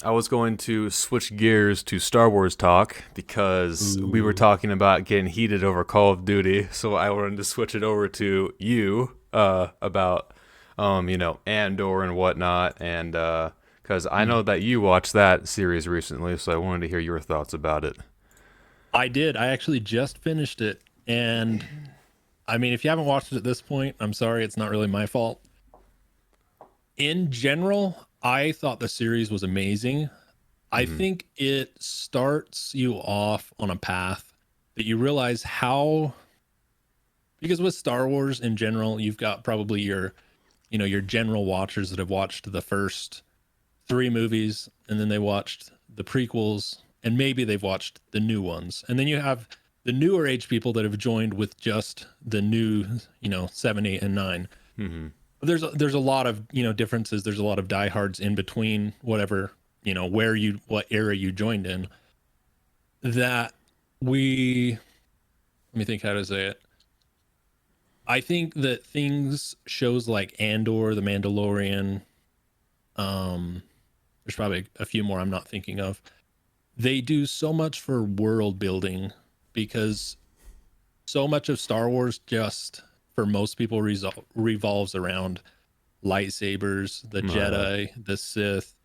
I was going to switch gears to Star Wars talk because we were Ooh. talking about getting heated over Call of Duty. So I wanted to switch it over to you about, Andor and whatnot. And because I know Hmm. that you watched that series recently, so I wanted to hear your thoughts about it. I did. I actually just finished it. And I mean, if you haven't watched it at this point, I'm sorry. It's not really my fault. In general, I thought the series was amazing. I Hmm. think it starts you off on a path that you realize how, because with Star Wars in general, you've got probably your general watchers that have watched the first three movies and then they watched the prequels and maybe they've watched the new ones. And then you have the newer age people that have joined with just the new, 7, 8, and 9. Hmm. There's a lot of, differences. There's a lot of diehards in between whatever, what era you joined in that we, let me think how to say it. I think that shows like Andor, The Mandalorian, um, there's probably a few more I'm not thinking of. They do so much for world building because so much of Star Wars just for most people revolves around lightsabers, the Right. Jedi, the Sith,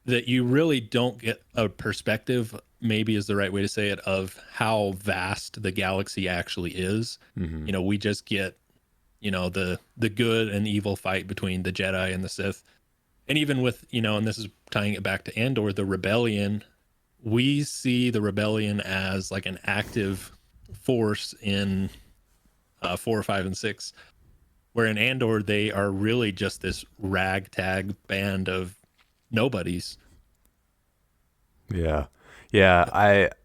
that you really don't get a perspective, maybe is the right way to say it, of how vast the galaxy actually is. Hmm. We just get, the good and evil fight between the Jedi and the Sith. And even with, and this is tying it back to Andor, the rebellion, we see the rebellion as like an active force in 4, 5, and 6, where in Andor they are really just this ragtag band of nobodies. Yeah. Yeah,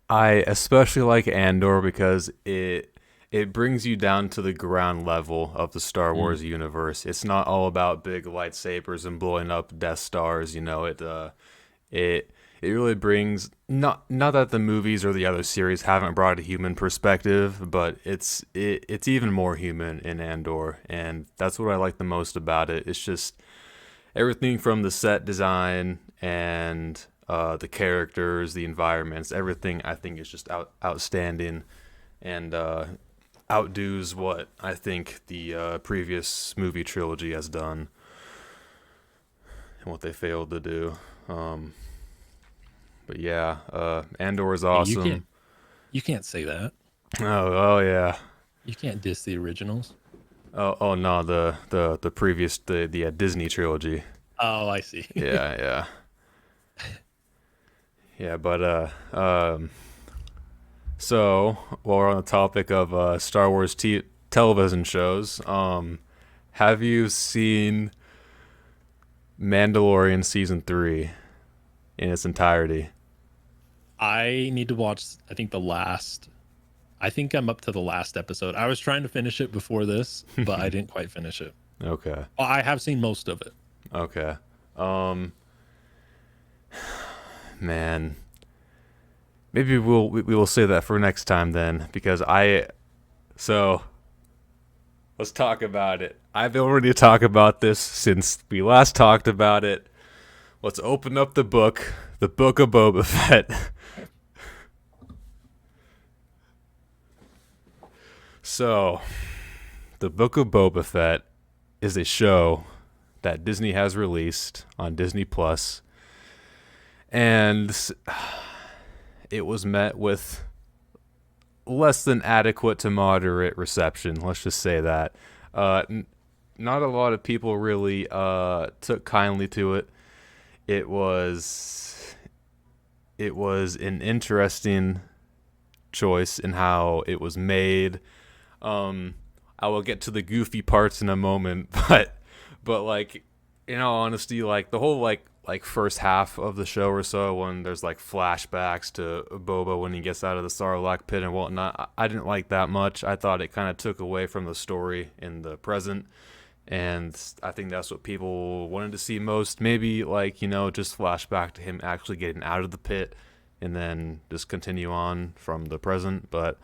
I especially like Andor because it brings you down to the ground level of the Star Mm. Wars universe. It's not all about big lightsabers and blowing up Death Stars, it it really brings not that the movies or the other series haven't brought a human perspective, but it's even more human in Andor, and that's what I like the most about it. It's just everything from the set design and the characters, the environments, everything I think is just outstanding and outdoes what I think the previous movie trilogy has done and what they failed to do. Um, but yeah, Andor is Hey, you can't awesome. you can't say that. Oh yeah. You can't diss the originals. Oh no, the previous the Disney trilogy. Oh, I see. Yeah, yeah. Yeah, but so, while we're on the topic of Star Wars television shows, have you seen Mandalorian season 3 in its entirety? I need to watch, I think I think I'm up to the last episode. I was trying to finish it before this, but I didn't quite finish it. Okay, Well, I have seen most of it. okay. Um, man, maybe we will say that for next time then, because so let's talk about it. I've been ready to talk about this since we last talked about it. Let's open up the book of Boba Fett. So, the Book of Boba Fett is a show that Disney has released on Disney Plus, and it was met with less than adequate to moderate reception. Let's just say that. Not a lot of people really took kindly to it. It was it was an interesting choice in how it was made. Um, I will get to the goofy parts in a moment, but like in all honesty, like the whole like first half of the show or so, when there's like flashbacks to Boba when he gets out of the Sarlacc pit and whatnot, I didn't like that much. I thought it kind of took away from the story in the present, and I think that's what people wanted to see most. Maybe like just flashback to him actually getting out of the pit, and then just continue on from the present. But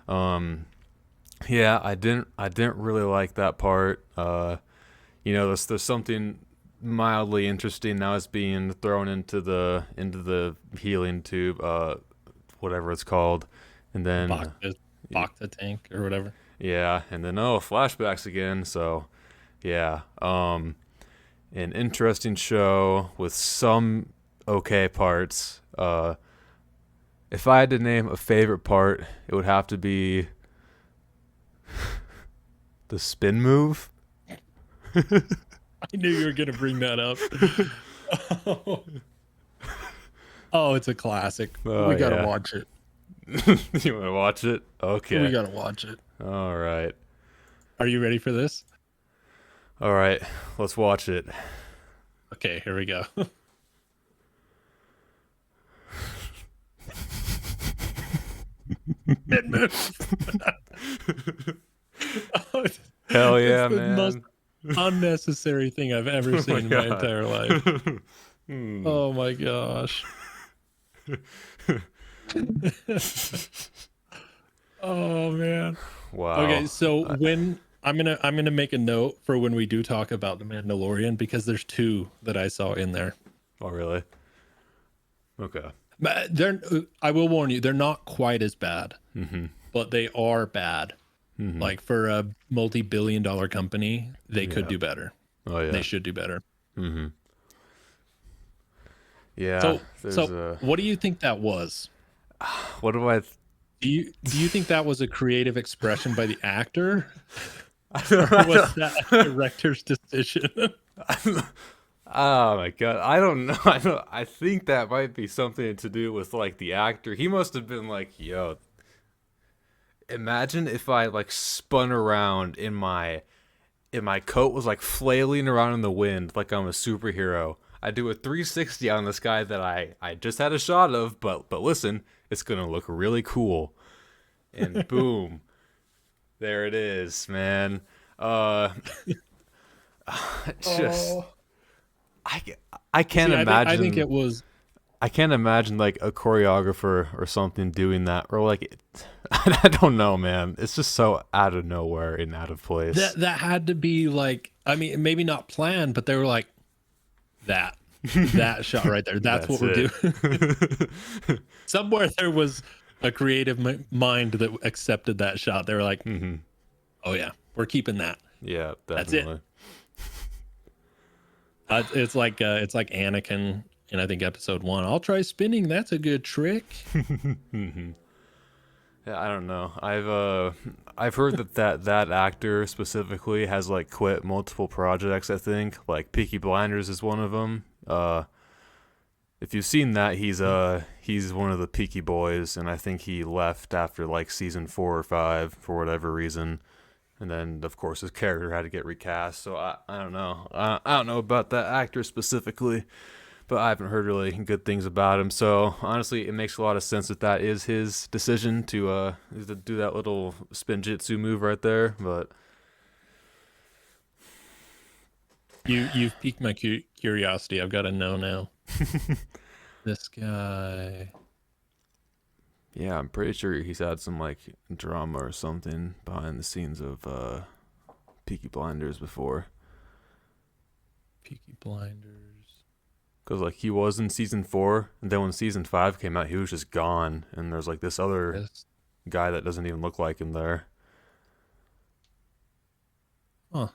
um, yeah, I didn't really like that part. There's something mildly interesting. Now it's being thrown into the healing tube, whatever it's called, and then Bacta tank or whatever. yeah, and then flashbacks again. So yeah, an interesting show with some okay parts. If I had to name a favorite part, it would have to be the spin move. I knew you were gonna bring that up. Oh, it's a classic. Oh, We gotta yeah. watch it. You want to watch it? Okay. We gotta watch it. All right. Are you ready for this? All right. Let's watch it. Okay, here we go. Mid move. Oh, Hell yeah, it's the man. most unnecessary thing I've ever seen in my God. entire life. Oh my gosh. Oh man. Wow. Okay, so when I'm gonna make a note for when we do talk about the Mandalorian, because there's two that I saw in there. Oh, really? Okay. But I will warn you, they're not quite as bad, but they are bad. Like for a multi-billion-dollar company, they could do better. Oh, yeah. They should do better. Yeah. So what do you think that was? What do I... Do you think that was a creative expression by the actor? Or was that a director's decision? Oh my god, I don't know. I think that might be something to do with like the actor. He must have been like, "Yo, imagine if I like spun around in my coat was like flailing around in the wind like I'm a superhero. I do a 360 on this guy that I just had a shot of, but listen, it's going to look really cool." And boom. There it is, man. Just I can't imagine. I think it was. I can't imagine like a choreographer or something doing that, or like I don't know, man. It's just so out of nowhere and out of place. That had to be like, I mean, maybe not planned, but they were like, that shot right there. That's what we're doing. Somewhere there was a creative mind that accepted that shot. They were like, oh yeah, we're keeping that. Yeah, That's definitely. it. It's like Anakin in I think episode 1. I'll try spinning. That's a good trick. Yeah, I don't know. I've heard that actor specifically has like quit multiple projects. I think like Peaky Blinders is one of them. If you've seen that, he's one of the Peaky Boys, and I think he left after like season 4 or 5 for whatever reason. And then, of course, his character had to get recast. So I don't know. I don't know about that actor specifically, but I haven't heard really good things about him. So honestly, it makes a lot of sense that is his decision to do that little spin jitsu move right there. But You've piqued my curiosity. I've got to know now. This guy. yeah, I'm pretty sure he's had some like drama or something behind the scenes of Peaky Blinders before. Peaky Blinders. Because like he was in season 4, and then when season 5 came out, he was just gone, and there's like this other guy that doesn't even look like him there. Huh.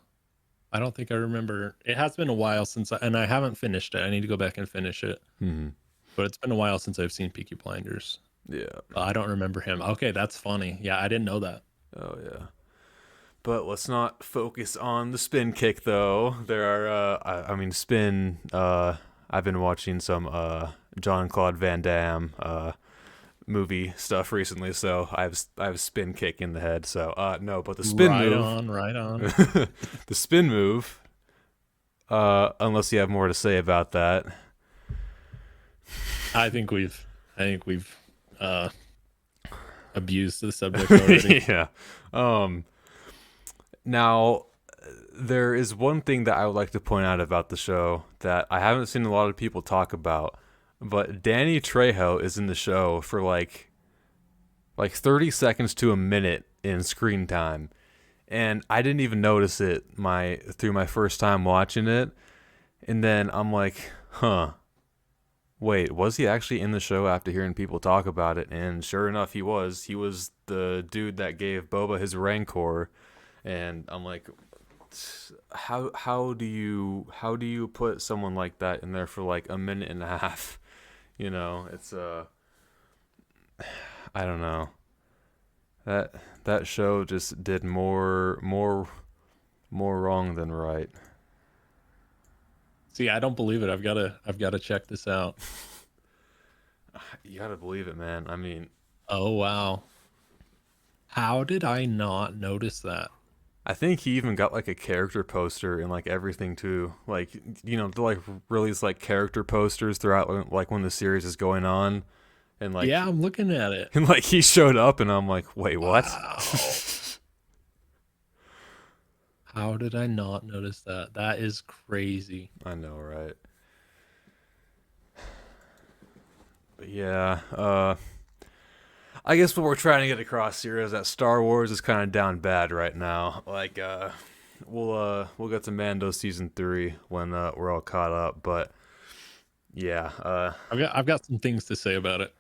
I don't think I remember. It has been a while since and I haven't finished it. I need to go back and finish it. But it's been a while since I've seen Peaky Blinders. Yeah. I don't remember him. Okay, that's funny. Yeah, I didn't know that. Oh yeah. But let's not focus on the spin kick though. There are spin. I've been watching some Jean-Claude Van Damme movie stuff recently, so I have spin kick in the head. So no, but the spin move. Right on. The spin move. Unless you have more to say about that. I think we've abused the subject already. Yeah. Now, there is one thing that I would like to point out about the show that I haven't seen a lot of people talk about, but Danny Trejo is in the show for like 30 seconds to a minute in screen time, and I didn't even notice it through my first time watching it. And then I'm like, huh, wait, was he actually in the show after hearing people talk about it? And sure enough, he was. He was the dude that gave Boba his Rancor. And I'm like, how do you put someone like that in there for like a minute and a half? It's I don't know. That that show just did more wrong than right. See, I don't believe it. I've got to check this out. You gotta believe it, man. I mean, Oh wow. How did I not notice that? I think he even got like a character poster and like everything too. Like to like release like character posters throughout like when the series is going on, and Yeah, like I'm looking at it. and like he showed up and I'm like, wait, what? Wow. How did I not notice that? That is crazy. I know, right? But yeah, I guess what we're trying to get across here is that Star Wars is kind of down bad right now. Like, we'll get to Mando season 3 when we're all caught up. But yeah, I've got some things to say about it.